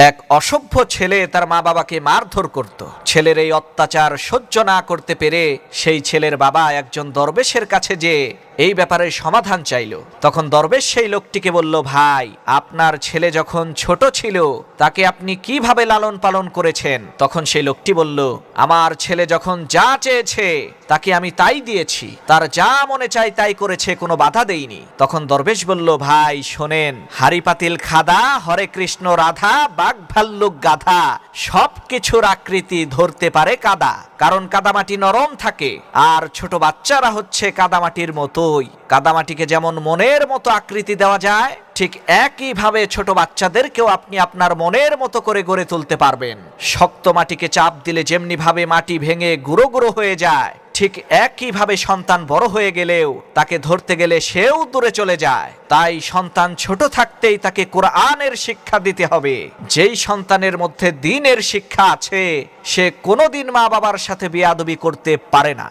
এক অসভ্য ছেলে তার মা বাবাকে মারধর করত। ছেলের এই অত্যাচার সহ্য না করতে পেরে সেই ছেলের বাবা একজন দরবেশের কাছে যে এই ব্যাপারে সমাধান চাইল। তখন দরবেশ সেই লোকটিকে বলল, ভাই, আপনার ছেলে যখন ছোট ছিল তাকে আপনি কিভাবে লালন পালন করেছেন? তখন সেই লোকটি বলল, আমার ছেলে যখন যা চেয়েছে তাকে আমি তাই দিয়েছি, তার যা মনে চাই তাই করেছে, কোনো বাধা দেইনি। তখন দরবেশ বলল, ভাই শোনেন, হাড়ি পাতিল খাদা, হরে কৃষ্ণ রাধা, বাঘ ভাল্লুক গাধা, সব কিছুর আকৃতি ধরতে পারে কাদা, কারণ কাদামাটি নরম থাকে, আর ছোট বাচ্চারা হচ্ছে কাদামাটির মতোই। কাদামাটিকে যেমন মনের মতো আকৃতি দেওয়া যায়, ঠিক একইভাবে ছোট বাচ্চাদেরকেও আপনি আপনার মনের মতো করে গড়ে তুলতে পারবেন। শক্ত মাটিকে চাপ দিলে যেমনি ভাবে মাটি ভেঙে গুঁড়ো গুঁড়ো হয়ে যায়, ঠিক একইভাবে সন্তান বড় হয়ে গেলেও তাকে ধরতে গেলে সেও দূরে চলে যায়। তাই সন্তান ছোট থাকতেই তাকে কোরআনের শিক্ষা দিতে হবে। যেই সন্তানের মধ্যে দ্বীনের শিক্ষা আছে, সে কোনোদিন মা বাবার সাথে বেয়াদবি করতে পারে না।